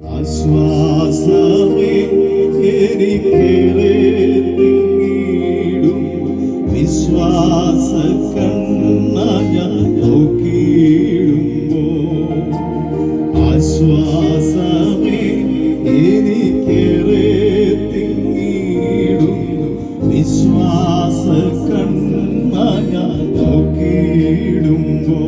ആശ്വാസമേ എനിക്കേറെ തിങ്ങിടും വിശ്വാസ കണ്ണ ഞാൻ നോക്കിയിടുമ്പോ ആശ്വാസമേ എനിക്കേറെ തിങ്ങിടും വിശ്വാസ കണ്ണ ഞാൻ നോക്കിയിടുമ്പോ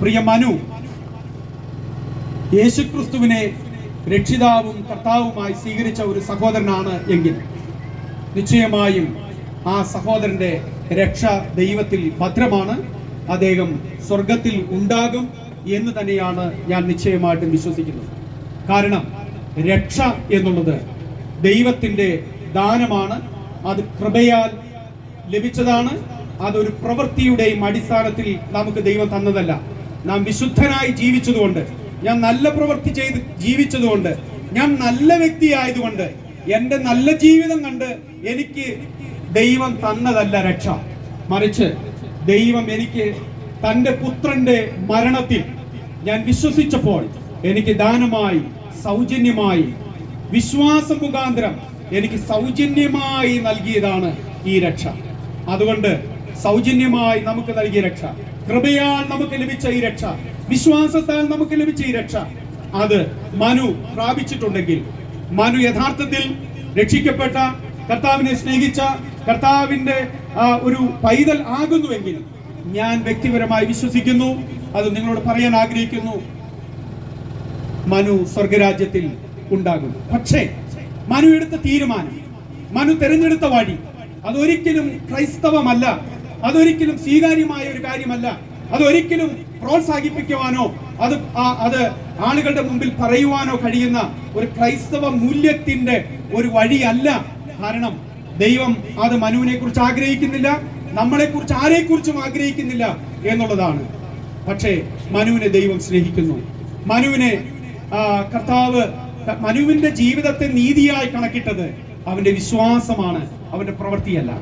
പ്രിയ മനു യേശുക്രിസ്തുവിനെ രക്ഷിതാവും കർത്താവുമായി സ്വീകരിച്ച ഒരു സഹോദരനാണ് എങ്കിൽ നിശ്ചയമായും ആ സഹോദരന്റെ രക്ഷ ദൈവത്തിൽ ഭദ്രമാണ്. അദ്ദേഹം സ്വർഗത്തിൽ ഉണ്ടാകും എന്ന് തന്നെയാണ് ഞാൻ നിശ്ചയമായിട്ടും വിശ്വസിക്കുന്നത്. കാരണം രക്ഷ എന്നുള്ളത് ദൈവത്തിന്റെ ദാനമാണ്. അത് കൃപയാൽ ലഭിച്ചതാണ്. അതൊരു പ്രവൃത്തിയുടെയും അടിസ്ഥാനത്തിൽ നമുക്ക് ദൈവം തന്നതല്ല. നാം വിശുദ്ധനായി ജീവിച്ചതുകൊണ്ട്, ഞാൻ നല്ല പ്രവൃത്തി ചെയ്ത് ജീവിച്ചതുകൊണ്ട്, ഞാൻ നല്ല വ്യക്തിയായതുകൊണ്ട്, എൻ്റെ നല്ല ജീവിതം കണ്ട് എനിക്ക് ദൈവം തന്നതല്ല രക്ഷ. മറിച്ച് ദൈവം എനിക്ക് തൻ്റെ പുത്രന്റെ മരണത്തിൽ ഞാൻ വിശ്വസിച്ചപ്പോൾ എനിക്ക് ദാനമായി, സൗജന്യമായി, വിശ്വാസം മുഖാന്തരം എനിക്ക് സൗജന്യമായി നൽകിയതാണ് ഈ രക്ഷ. അതുകൊണ്ട് സൗജന്യമായി നമുക്ക് നൽകിയ രക്ഷ, കൃപയാൽ നമുക്ക് ലഭിച്ച ഈ രക്ഷ, വിശ്വാസത്താൽ നമുക്ക് ലഭിച്ച ഈ രക്ഷ, അത് മനു പ്രാപിച്ചിട്ടുണ്ടെങ്കിൽ, മനു യഥാർത്ഥത്തിൽ രക്ഷിക്കപ്പെട്ട, കർത്താവിനെ സ്നേഹിച്ച, കർത്താവിന്റെ ഒരു പൈതൽ ആകുന്നുവെങ്കിൽ ഞാൻ വ്യക്തിപരമായി വിശ്വസിക്കുന്നു, അത് നിങ്ങളോട് പറയാൻ ആഗ്രഹിക്കുന്നു, മനു സ്വർഗരാജ്യത്തിൽ ഉണ്ടാകും. പക്ഷേ മനു എടുത്ത തീരുമാനം, മനു തിരഞ്ഞെടുത്ത വഴി അതൊരിക്കലും ക്രൈസ്തവമല്ല, അതൊരിക്കലും സ്വീകാര്യമായ ഒരു കാര്യമല്ല, അതൊരിക്കലും പ്രോത്സാഹിപ്പിക്കുവാനോ അത് ആളുകളുടെ മുമ്പിൽ പറയുവാനോ കഴിയുന്ന ഒരു ക്രൈസ്തവ മൂല്യത്തിന്റെ ഒരു വഴിയല്ല. കാരണം ദൈവം അത് മനുവിനെ കുറിച്ച് ആഗ്രഹിക്കുന്നില്ല, നമ്മളെ കുറിച്ച് ആരെക്കുറിച്ചും ആഗ്രഹിക്കുന്നില്ല എന്നുള്ളതാണ്. പക്ഷേ മനുവിനെ ദൈവം സ്നേഹിക്കുന്നു. മനുവിനെ കർത്താവ് മനുവിന്റെ ജീവിതത്തെ നീതിയായി കണക്കിട്ടത് അവന്റെ വിശ്വാസമാണ്, അവന്റെ പ്രവൃത്തിയല്ല.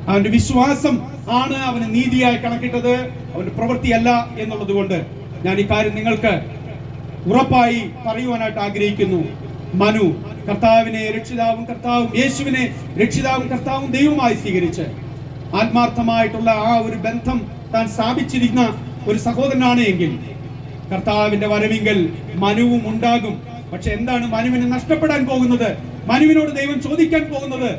അവന്റെ വിശ്വാസം ആണ് അവന് നീതിയായി കണക്കിട്ടത്, അവന്റെ പ്രവൃത്തിയല്ല എന്നുള്ളത് കൊണ്ട് ഞാൻ ഈ കാര്യം നിങ്ങൾക്ക് ഉറപ്പായി പറയുവാനായിട്ട് ആഗ്രഹിക്കുന്നു. മനു കർത്താവിനെ രക്ഷിതാവും കർത്താവും, യേശുവിനെ രക്ഷിതാവും കർത്താവും ദൈവമായി സ്വീകരിച്ച് ആത്മാർത്ഥമായിട്ടുള്ള ആ ഒരു ബന്ധം താൻ സ്ഥാപിച്ചിരിക്കുന്ന ഒരു സഹോദരനാണ് എങ്കിൽ കർത്താവിന്റെ വരവിങ്കൽ മനുവും ഉണ്ടാകും. പക്ഷെ എന്താണ് മനുവിന് നഷ്ടപ്പെടാൻ പോകുന്നത്, മനുവിനോട് ദൈവം ചോദിക്കാൻ പോകുന്നത്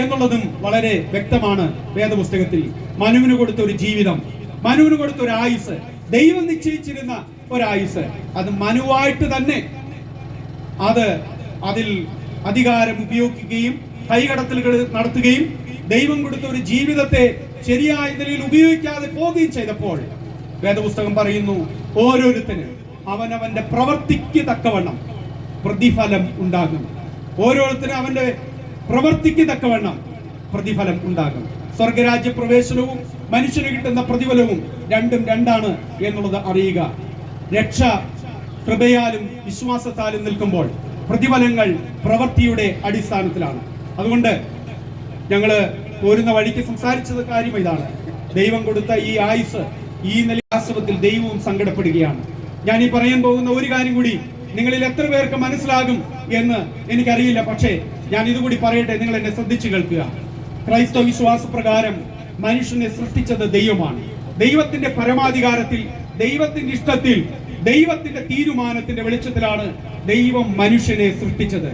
എന്നുള്ളതും വളരെ വ്യക്തമാണ് വേദപുസ്തകത്തിൽ. മനുവിന് കൊടുത്ത ഒരു ജീവിതം, മനുവിന് കൊടുത്ത ഒരു ആയുസ്, ദൈവം നിശ്ചയിച്ചിരുന്ന ഒരായുസ്, അത് മനുവായിട്ട് തന്നെ അതിൽ അധികാരം ഉപയോഗിക്കുകയും കൈകടത്തലുകൾ നടത്തുകയും ദൈവം കൊടുത്ത ഒരു ജീവിതത്തെ ശരിയായ നിലയിൽ ഉപയോഗിക്കാതെ പോവുകയും ചെയ്തപ്പോൾ വേദപുസ്തകം പറയുന്നു, ഓരോരുത്തന് അവനവന്റെ പ്രവൃത്തിക്ക് തക്കവണ്ണം പ്രതിഫലം ഉണ്ടാകും. ഓരോരുത്തരും അവന്റെ പ്രവൃത്തിക്ക് തക്കവണ്ണം പ്രതിഫലം ഉണ്ടാകും. സ്വർഗരാജ്യ പ്രവേശനവും മനുഷ്യന് കിട്ടുന്ന പ്രതിഫലവും രണ്ടും രണ്ടാണ് എന്നുള്ളത് അറിയുക. രക്ഷ കൃപയാലും വിശ്വാസത്താലും നിൽക്കുമ്പോൾ പ്രതിഫലങ്ങൾ പ്രവൃത്തിയുടെ അടിസ്ഥാനത്തിലാണ്. അതുകൊണ്ട് ഞങ്ങള് പോരുന്ന വഴിക്ക് സംസാരിച്ചത് കാര്യം ഇതാണ്. ദൈവം കൊടുത്ത ഈ ആയുസ്, ഈ നില വാസ്തവത്തിൽ ദൈവവും സങ്കടപ്പെടുകയാണ്. ഞാൻ ഈ പറയാൻ പോകുന്ന ഒരു കാര്യം കൂടി നിങ്ങളിൽ എത്ര പേർക്ക് മനസ്സിലാകും എന്ന് എനിക്കറിയില്ല. പക്ഷേ ഞാൻ ഇതുകൂടി പറയട്ടെ, നിങ്ങൾ എന്നെ ശ്രദ്ധിച്ചു കേൾക്കുക. ക്രൈസ്തവ വിശ്വാസ പ്രകാരം മനുഷ്യനെ സൃഷ്ടിച്ചത് ദൈവമാണ്. ദൈവത്തിന്റെ പരമാധികാരത്തിൽ, ദൈവത്തിന്റെ ഇഷ്ടത്തിൽ, ദൈവത്തിന്റെ തീരുമാനത്തിന്റെ വെളിച്ചത്തിലാണ് ദൈവം മനുഷ്യനെ സൃഷ്ടിച്ചത്.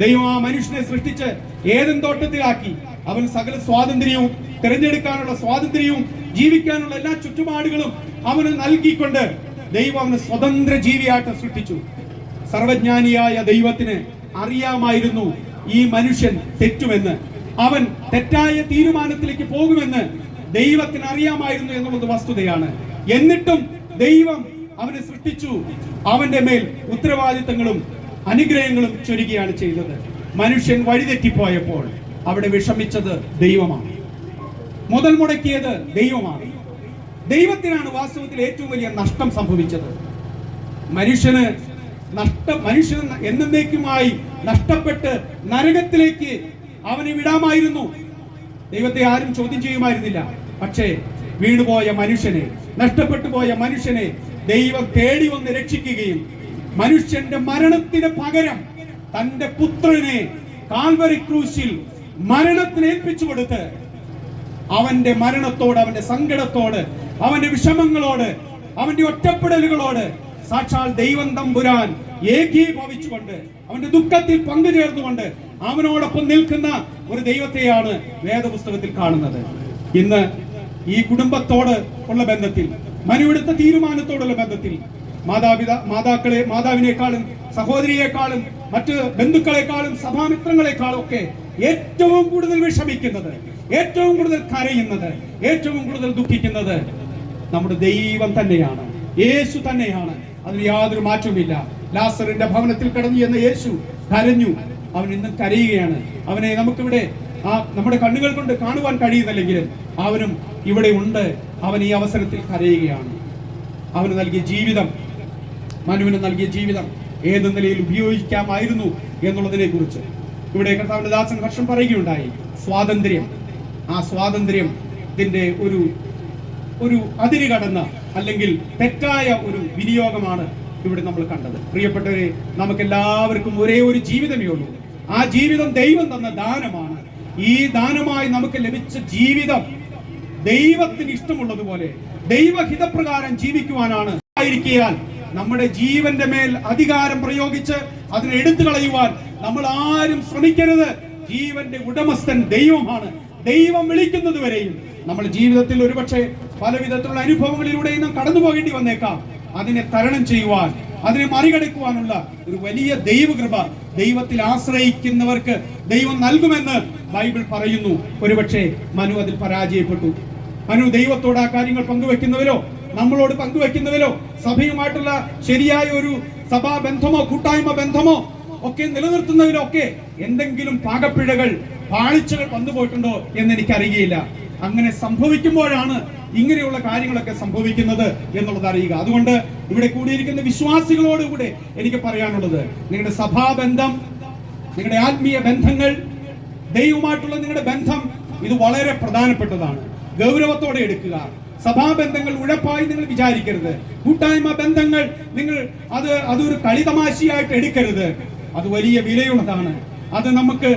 ദൈവം ആ മനുഷ്യനെ സൃഷ്ടിച്ച് ഏദൻ തോട്ടത്തിലാക്കി. അവൻ സകല സ്വാതന്ത്ര്യവും, തിരഞ്ഞെടുക്കാനുള്ള സ്വാതന്ത്ര്യവും, ജീവിക്കാനുള്ള എല്ലാ ചുറ്റുപാടുകളും അവന് നൽകിക്കൊണ്ട് ദൈവം അവനെ സ്വതന്ത്ര ജീവിയായിട്ട് സൃഷ്ടിച്ചു. സർവജ്ഞാനിയായ ദൈവത്തിന് അറിയാമായിരുന്നു ഈ മനുഷ്യൻ തെറ്റുമെന്ന്, അവൻ തെറ്റായ തീരുമാനത്തിലേക്ക് പോകുമെന്ന് ദൈവത്തിന് അറിയാമായിരുന്നു എന്നുള്ളത് വസ്തുതയാണ്. എന്നിട്ടും ദൈവം അവനെ സൃഷ്ടിച്ചു. അവന്റെ മേൽ ഉത്തരവാദിത്തങ്ങളും അനുഗ്രഹങ്ങളും ചൊരികയാണ് ചെയ്തത്. മനുഷ്യൻ വഴിതെറ്റിപ്പോയപ്പോൾ അവിടെ വിഷമിച്ചത് ദൈവമാണ്, മുതൽ മുടക്കിയത് ദൈവമാണ്. ദൈവത്തിനാണ് വാസ്തവത്തിൽ ഏറ്റവും വലിയ നഷ്ടം സംഭവിച്ചത്. മനുഷ്യന് എന്നേക്കുമായി നഷ്ടപ്പെട്ട് നരകത്തിലേക്ക് അവനെ വിടാമായിരുന്നു. ദൈവത്തെ ആരും ചോദ്യം ചെയ്യുമായിരുന്നില്ല. പക്ഷേ വീണുപോയ മനുഷ്യനെ, നഷ്ടപ്പെട്ടു പോയ മനുഷ്യനെ ദൈവം തേടി വന്ന് രക്ഷിക്കുകയും മനുഷ്യന്റെ മരണത്തിന് പകരം തന്റെ പുത്രനെ കാൽവരി ക്രൂശിൽ മരണത്തിന് ഏൽപ്പിച്ചു കൊടുത്ത് അവന്റെ മരണത്തോട്, അവന്റെ സങ്കടത്തോട്, അവന്റെ വിഷമങ്ങളോട്, അവന്റെ ഒറ്റപ്പെടലുകളോട് സാക്ഷാൽ ദൈവം തമ്പുരാൻ ഏകീഭവിച്ചുകൊണ്ട് അവന്റെ ദുഃഖത്തിൽ പങ്കുചേർന്നുകൊണ്ട് അവനോടൊപ്പം നിൽക്കുന്ന ഒരു ദൈവത്തെയാണ് വേദപുസ്തകത്തിൽ കാണുന്നത്. ഇന്ന് ഈ കുടുംബത്തോട് ഉള്ള ബന്ധത്തിൽ, മനുവെടുത്ത തീരുമാനത്തോടുള്ള ബന്ധത്തിൽ മാതാവിനേക്കാളും സഹോദരിയെക്കാളും മറ്റ് ബന്ധുക്കളെക്കാളും സഭാമിത്രങ്ങളെക്കാളും ഒക്കെ ഏറ്റവും കൂടുതൽ വിഷമിക്കുന്നത്, ഏറ്റവും കൂടുതൽ കരയുന്നത്, ഏറ്റവും കൂടുതൽ ദുഃഖിക്കുന്നത് നമ്മുടെ ദൈവം തന്നെയാണ്, യേശു തന്നെയാണ്. അതിന് യാതൊരു മാറ്റവുമില്ല. ലാസറിന്റെ ഭവനത്തിൽ കടന്നു എന്ന യേശു കരഞ്ഞു. അവൻ ഇന്നും കരയുകയാണ്. അവനെ നമുക്കിവിടെ നമ്മുടെ കണ്ണുകൾ കൊണ്ട് കാണുവാൻ കഴിയുന്നില്ലെങ്കിലും അവനും ഇവിടെ ഉണ്ട്. അവൻ ഈ അവസരത്തിൽ കരയുകയാണ്. അവന് നൽകിയ ജീവിതം, മനുവിന് നൽകിയ ജീവിതം ഏത് നിലയിൽ ഉപയോഗിക്കാമായിരുന്നു എന്നുള്ളതിനെ കുറിച്ച് ഇവിടെ കർത്താവിന്റെ ദാസൻ ഹർഷം പറയുകയുണ്ടായി. സ്വാതന്ത്ര്യം, ആ സ്വാതന്ത്ര്യത്തിന്റെ ഒരു അതിര് കടന്ന അല്ലെങ്കിൽ തെറ്റായ ഒരു വിനിയോഗമാണ് ഇവിടെ നമ്മൾ കണ്ടത്. പ്രിയപ്പെട്ടവരെ, നമുക്ക് എല്ലാവർക്കും ഒരേ ഒരു ജീവിതമേ ഉള്ളൂ. ആ ജീവിതം ദൈവം തന്ന ദാനമാണ്. ഈ ദാനമായി നമുക്ക് ലഭിച്ച ജീവിതം ദൈവത്തിന് ഇഷ്ടമുള്ളതുപോലെ ദൈവഹിതപ്രകാരം ജീവിക്കുവാനാണ്. ആയിരിക്കാൻ നമ്മുടെ ജീവന്റെ മേൽ അധികാരം പ്രയോഗിച്ച് അതിനെ എടുത്തു കളയുവാൻ നമ്മൾ ആരും ശ്രമിക്കരുത്. ജീവന്റെ ഉടമസ്ഥൻ ദൈവമാണ്. ദൈവം വിളിക്കുന്നത് വരെയും നമ്മൾ ജീവിതത്തിൽ ഒരുപക്ഷെ പല വിധത്തിലുള്ള അനുഭവങ്ങളിലൂടെയും നാം കടന്നു പോകേണ്ടി വന്നേക്കാം. അതിനെ തരണം ചെയ്യുവാൻ, അതിനെ മറികടക്കുവാനുള്ള ഒരു വലിയ ദൈവകൃപ ദൈവത്തിൽ ആശ്രയിക്കുന്നവർക്ക് ദൈവം നൽകുമെന്ന് ബൈബിൾ പറയുന്നു. ഒരുപക്ഷെ മനു അതിൽ പരാജയപ്പെട്ടു. മനു ദൈവത്തോട് ആ കാര്യങ്ങൾ പങ്കുവെക്കുന്നവരോ നമ്മളോട് പങ്കുവെക്കുന്നവരോ സഭയുമായിട്ടുള്ള ശരിയായ ഒരു സഭാ ബന്ധമോ കൂട്ടായ്മ ബന്ധമോ ഒക്കെ നിലനിർത്തുന്നതിലോ ഒക്കെ എന്തെങ്കിലും പാകപ്പിഴകൾ, പാളിച്ചകൾ വന്നുപോയിട്ടുണ്ടോ എന്ന് എനിക്കറിയില്ല. അങ്ങനെ സംഭവിക്കുമ്പോഴാണ് ഇങ്ങനെയുള്ള കാര്യങ്ങളൊക്കെ സംഭവിക്കുന്നത് എന്നുള്ളത് അറിയുക. അതുകൊണ്ട് ഇവിടെ കൂടിയിരിക്കുന്ന വിശ്വാസികളോടുകൂടെ എനിക്ക് പറയാനുള്ളത്, നിങ്ങളുടെ സഭാബന്ധം, നിങ്ങളുടെ ആത്മീയ ബന്ധങ്ങൾ, ദൈവവുമായിട്ടുള്ള നിങ്ങളുടെ ബന്ധം ഇത് വളരെ പ്രധാനപ്പെട്ടതാണ്. ഗൗരവത്തോടെ എടുക്കുക. സഭാബന്ധങ്ങൾ ഉഴപ്പായി നിങ്ങൾ വിചാരിക്കരുത്. കൂട്ടായ്മ ബന്ധങ്ങൾ നിങ്ങൾ അതൊരു കളിതമാശയായിട്ട് എടുക്കരുത്. അത് വലിയ വിലയുള്ളതാണ്. അത് നമുക്ക്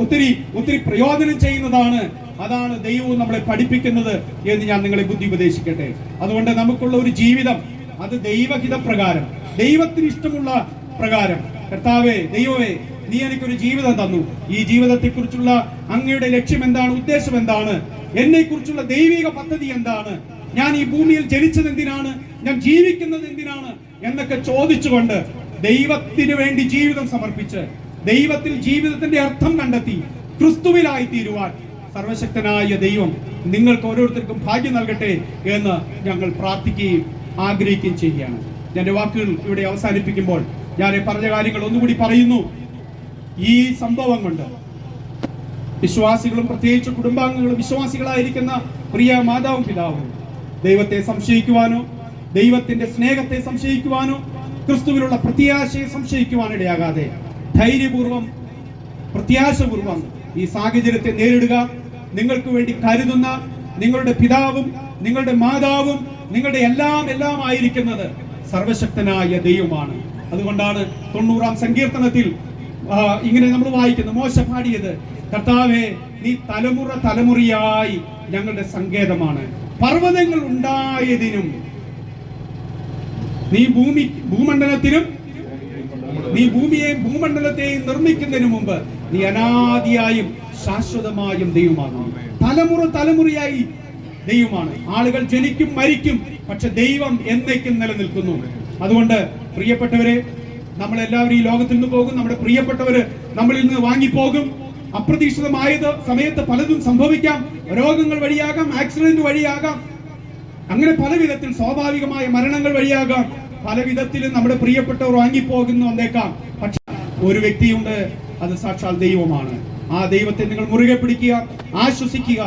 ഒത്തിരി പ്രയോജനം ചെയ്യുന്നതാണ്. അതാണ് ദൈവവും നമ്മളെ പഠിപ്പിക്കുന്നത് എന്ന് ഞാൻ നിങ്ങളെ ബുദ്ധി ഉപദേശിക്കട്ടെ. അതുകൊണ്ട് നമുക്കുള്ള ഒരു ജീവിതം അത് ദൈവഹിത പ്രകാരം, ദൈവത്തിന് ഇഷ്ടമുള്ള പ്രകാരം, കർത്താവേ, ദൈവമേ, നീ എനിക്കൊരു ജീവിതം തന്നു. ഈ ജീവിതത്തെ കുറിച്ചുള്ള അങ്ങയുടെ ലക്ഷ്യം എന്താണ്? ഉദ്ദേശം എന്താണ്? എന്നെ കുറിച്ചുള്ള ദൈവിക പദ്ധതി എന്താണ്? ഞാൻ ഈ ഭൂമിയിൽ ജനിച്ചത് എന്തിനാണ്? ഞാൻ ജീവിക്കുന്നത് എന്തിനാണ്? എന്നൊക്കെ ചോദിച്ചുകൊണ്ട് ദൈവത്തിന് വേണ്ടി ജീവിതം സമർപ്പിച്ച് ദൈവത്തിൽ ജീവിതത്തിന്റെ അർത്ഥം കണ്ടെത്തി ക്രിസ്തുവിലായി തീരുവാൻ സർവശക്തനായ ദൈവം നിങ്ങൾക്ക് ഓരോരുത്തർക്കും ഭാഗ്യം നൽകട്ടെ എന്ന് ഞങ്ങൾ പ്രാർത്ഥിക്കുകയും ആഗ്രഹിക്കുകയും ചെയ്യുകയാണ്. എന്റെ വാക്കുകൾ ഇവിടെ അവസാനിപ്പിക്കുമ്പോൾ ഞാൻ പറഞ്ഞ കാര്യങ്ങൾ ഒന്നുകൂടി പറയുന്നു. ഈ സംഭവം കൊണ്ട് വിശ്വാസികളും പ്രത്യേകിച്ച് കുടുംബാംഗങ്ങളും വിശ്വാസികളായിരിക്കുന്ന പ്രിയ മാതാവും പിതാവും ദൈവത്തെ സംശയിക്കുവാനോ, ദൈവത്തിന്റെ സ്നേഹത്തെ സംശയിക്കുവാനോ, ക്രിസ്തുവിലുള്ള പ്രത്യാശയെ സംശയിക്കുവാനോ ഇടയാകാതെ ധൈര്യപൂർവം, പ്രത്യാശപൂർവം ഈ സാഹചര്യത്തെ നേരിടുക. നിങ്ങൾക്ക് വേണ്ടി കരുതുന്ന നിങ്ങളുടെ പിതാവും നിങ്ങളുടെ മാതാവും നിങ്ങളുടെ എല്ലാം ആയിരിക്കുന്നത് സർവശക്തനായ ദൈവമാണ്. അതുകൊണ്ടാണ് 90-ാം സങ്കീർത്തനത്തിൽ ഇങ്ങനെ നമ്മൾ വായിക്കുന്നു, മോശ പാടിയത്, കർത്താവേ, നീ തലമുറയായി ഞങ്ങളുടെ സങ്കേതമാണ്. പർവ്വതങ്ങൾ ഉണ്ടായതിനും നീ ഭൂമിയെയും ഭൂമണ്ഡലത്തെയും നിർമ്മിക്കുന്നതിന് മുമ്പ് നീ അനാദിയായും ശാശ്വതമായും ദൈവമാണ്. തലമുറയായി ദൈവമാണ്. ആളുകൾ ജനിക്കും, മരിക്കും, പക്ഷെ ദൈവം എന്നേക്കും നിലനിൽക്കുന്നു. അതുകൊണ്ട് പ്രിയപ്പെട്ടവരെ, നമ്മളെല്ലാവരും ഈ ലോകത്തിൽ നിന്ന് പോകും. നമ്മുടെ പ്രിയപ്പെട്ടവര് നമ്മളിൽ നിന്ന് വാങ്ങിപ്പോകും. അപ്രതീക്ഷിതമായ സമയത്ത് പലതും സംഭവിക്കാം. രോഗങ്ങൾ വഴിയാകാം, ആക്സിഡന്റ് വഴിയാകാം, അങ്ങനെ പല വിധത്തിൽ സ്വാഭാവികമായ മരണങ്ങൾ വഴിയാകാം. പല വിധത്തിലും നമ്മുടെ പ്രിയപ്പെട്ടവർ വാങ്ങിപ്പോകുന്നു വന്നേക്കാം. പക്ഷെ ഒരു വ്യക്തിയുണ്ട്, അത് സാക്ഷാൽ ദൈവമാണ്. ആ ദൈവത്തെ നിങ്ങൾ മുറുകെ പിടിക്കുക, ആശ്വസിക്കുക,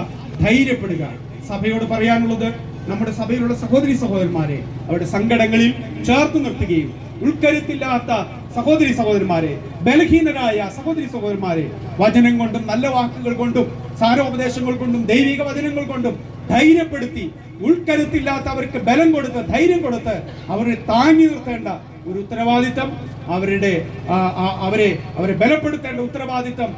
ധൈര്യപ്പെടുക. സഭയോട് പറയാനുള്ളത്, നമ്മുടെ സഭയിലുള്ള സഹോദരന്മാരെ അവരുടെ സങ്കടങ്ങളിൽ ചേർത്ത് നിർത്തുകയും ഉൾക്കരുത്തില്ലാത്ത സഹോദരന്മാരെ, ബലഹീനരായ സഹോദരന്മാരെ വചനം കൊണ്ടും നല്ല വാക്കുകൾ കൊണ്ടും സാരോപദേശങ്ങൾ കൊണ്ടും ദൈവിക വചനങ്ങൾ കൊണ്ടും ധൈര്യപ്പെടുത്തി, ഉൾക്കരുത്തില്ലാത്തവർക്ക് ബലം കൊടുത്ത്, ധൈര്യം കൊടുത്ത് അവരെ താങ്ങി നിർത്തേണ്ട ഒരു ഉത്തരവാദിത്തം, അവരെ ബലപ്പെടുത്തേണ്ട ഉത്തരവാദിത്തം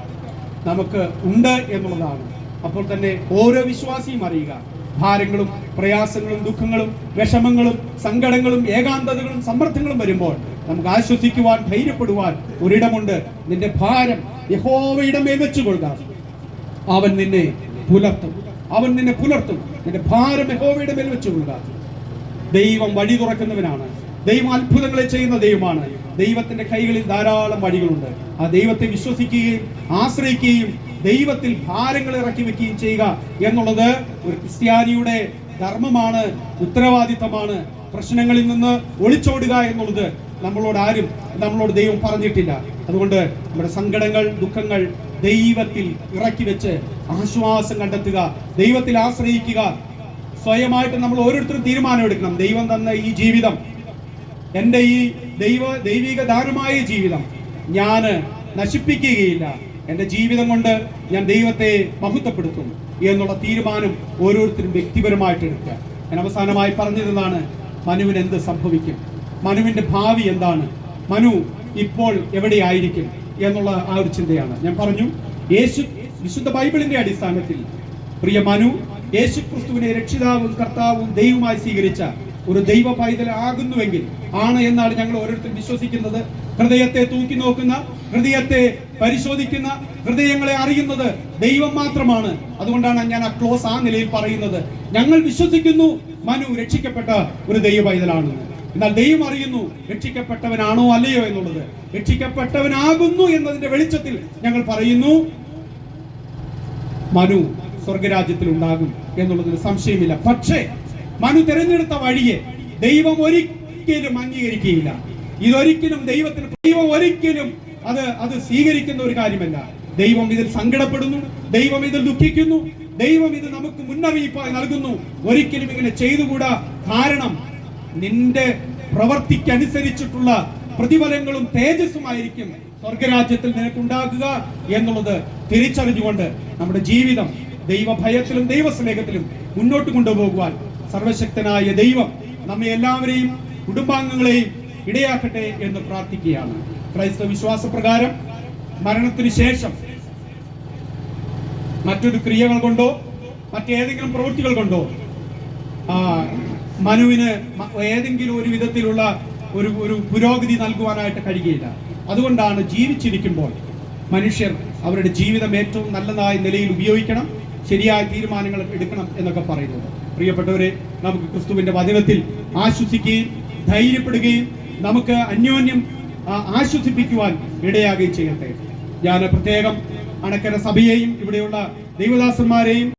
നമുക്ക് ഉണ്ട് എന്നുള്ളതാണ്. അപ്പോൾ തന്നെ ഓരോ വിശ്വാസിയും അറിയുക, ഭാരങ്ങളും പ്രയാസങ്ങളും ദുഃഖങ്ങളും വിഷമങ്ങളും സങ്കടങ്ങളും ഏകാന്തതകളും സമ്മർദ്ദങ്ങളും വരുമ്പോൾ നമുക്ക് ആശ്വസിക്കുവാൻ, ധൈര്യപ്പെടുവാൻ ഒരിടമുണ്ട്. നിന്റെ ഭാരം യഹോവയുടെ മേൽ വെച്ചുകൊള്ളുക, അവൻ നിന്നെ പുലർത്തും. നിന്റെ ഭാരം യഹോവയുടെ മേൽ വെച്ചുകൊള്ളുക. ദൈവം വഴി തുറക്കുന്നവനാണ്. ദൈവം അത്ഭുതങ്ങളെ ചെയ്യുന്ന ദൈവമാണ്. ദൈവത്തിന്റെ കൈകളിൽ ധാരാളം വഴികളുണ്ട്. ആ ദൈവത്തെ വിശ്വസിക്കുകയും ആശ്രയിക്കുകയും ദൈവത്തിൽ ഭാരങ്ങൾ ഇറക്കി വെക്കുകയും ചെയ്യുക എന്നുള്ളത് ഒരു ക്രിസ്ത്യാനിയുടെ ധർമ്മമാണ്, ഉത്തരവാദിത്തമാണ്. പ്രശ്നങ്ങളിൽ നിന്ന് ഒളിച്ചോടുക എന്നുള്ളത് നമ്മളോട് ദൈവം പറഞ്ഞിട്ടില്ല. അതുകൊണ്ട് നമ്മുടെ സങ്കടങ്ങൾ, ദുഃഖങ്ങൾ ദൈവത്തിൽ ഇറക്കി വെച്ച് ആശ്വാസം കണ്ടെത്തുക, ദൈവത്തിൽ ആശ്രയിക്കുക. സ്വയമായിട്ട് നമ്മൾ ഓരോരുത്തരും തീരുമാനമെടുക്കണം. ദൈവം തന്ന ഈ ജീവിതം, എൻ്റെ ഈ ദൈവിക ദാനമായ ജീവിതം ഞാൻ നശിപ്പിക്കുകയില്ല. എൻ്റെ ജീവിതം കൊണ്ട് ഞാൻ ദൈവത്തെ മഹത്വപ്പെടുത്തും എന്നുള്ള തീരുമാനം ഓരോരുത്തരും വ്യക്തിപരമായിട്ട് എടുക്കുക. ഞാൻ അവസാനമായി പറഞ്ഞതാണ്, മനുവിന് എന്ത് സംഭവിക്കും, മനുവിന്റെ ഭാവി എന്താണ്, മനു ഇപ്പോൾ എവിടെയായിരിക്കും എന്നുള്ള ആ ഒരു ചിന്തയാണ്. ഞാൻ പറഞ്ഞു, വിശുദ്ധ ബൈബിളിന്റെ അടിസ്ഥാനത്തിൽ പ്രിയ മനു യേശു ക്രിസ്തുവിനെ രക്ഷിതാവും കർത്താവും ദൈവമായി സ്വീകരിച്ച ഒരു ദൈവ പൈതലാകുന്നുവെങ്കിൽ ആണ് എന്നാണ് ഞങ്ങൾ ഓരോരുത്തരും വിശ്വസിക്കുന്നത്. ഹൃദയത്തെ തൂക്കി നോക്കുന്ന, ഹൃദയത്തെ പരിശോധിക്കുന്ന, ഹൃദയങ്ങളെ അറിയുന്നത് ദൈവം മാത്രമാണ്. അതുകൊണ്ടാണ് ഞാൻ ആ നിലയിൽ പറയുന്നത്. ഞങ്ങൾ വിശ്വസിക്കുന്നു മനു രക്ഷിക്കപ്പെട്ട ഒരു ദൈവ പൈതലാണെന്ന്. എന്നാൽ ദൈവം അറിയുന്നു രക്ഷിക്കപ്പെട്ടവനാണോ അല്ലയോ എന്നുള്ളത്. രക്ഷിക്കപ്പെട്ടവനാകുന്നു എന്നതിന്റെ വെളിച്ചത്തിൽ ഞങ്ങൾ പറയുന്നു മനു സ്വർഗരാജ്യത്തിൽ ഉണ്ടാകും എന്നുള്ളതിന് സംശയമില്ല. പക്ഷേ മനു തിരഞ്ഞെടുത്ത വഴിയെ ദൈവം ഒരിക്കലും അംഗീകരിക്കുകയില്ല. ഇതൊരിക്കലും ദൈവം ഒരിക്കലും അത് സ്വീകരിക്കുന്ന ഒരു കാര്യമല്ല. ദൈവം ഇതിൽ സങ്കടപ്പെടുന്നു, ദൈവം ഇതിൽ ദുഃഖിക്കുന്നു, ദൈവം ഇത് നമുക്ക് മുന്നറിയിപ്പായി നൽകുന്നു. ഒരിക്കലും ഇങ്ങനെ ചെയ്തുകൂടാ. കാരണം നിന്റെ പ്രവർത്തിക്കനുസരിച്ചിട്ടുള്ള പ്രതിഫലങ്ങളും തേജസ്സുമായിരിക്കും സ്വർഗരാജ്യത്തിൽ നിനക്കുണ്ടാകുക എന്നുള്ളത് തിരിച്ചറിഞ്ഞുകൊണ്ട് നമ്മുടെ ജീവിതം ദൈവഭയത്തിലും ദൈവസ്നേഹത്തിലും മുന്നോട്ട് കൊണ്ടുപോകുവാൻ സർവശക്തനായ ദൈവം നമ്മെ എല്ലാവരെയും കുടുംബാംഗങ്ങളെയും ഇടയാക്കട്ടെ എന്ന് പ്രാർത്ഥിക്കുകയാണ്. ക്രൈസ്തവ വിശ്വാസപ്രകാരം മരണത്തിന് ശേഷം മറ്റൊരു ക്രിയകൾ കൊണ്ടോ മറ്റേതെങ്കിലും പ്രവൃത്തികൾ കൊണ്ടോ മനുവിന് ഏതെങ്കിലും ഒരു വിധത്തിലുള്ള ഒരു പുരോഗതി നൽകുവാനായിട്ട് കഴിയുകയില്ല. അതുകൊണ്ടാണ് ജീവിച്ചിരിക്കുമ്പോൾ മനുഷ്യർ അവരുടെ ജീവിതം ഏറ്റവും നല്ലതായ നിലയിൽ ഉപയോഗിക്കണം, ശരിയായ തീരുമാനങ്ങൾ എടുക്കണം എന്നൊക്കെ പറയുന്നത്. പ്രിയപ്പെട്ടവരെ, നമുക്ക് ക്രിസ്തുവിന്റെ വചനത്തിൽ ആശ്വസിക്കുകയും ധൈര്യപ്പെടുകയും നമുക്ക് അന്യോന്യം ആശ്വസിപ്പിക്കുവാൻ ഇടയാകുകയും ചെയ്യട്ടെ. ഞാൻ പ്രത്യേകം അണക്കര സഭയെയും ഇവിടെയുള്ള ദൈവദാസന്മാരെയും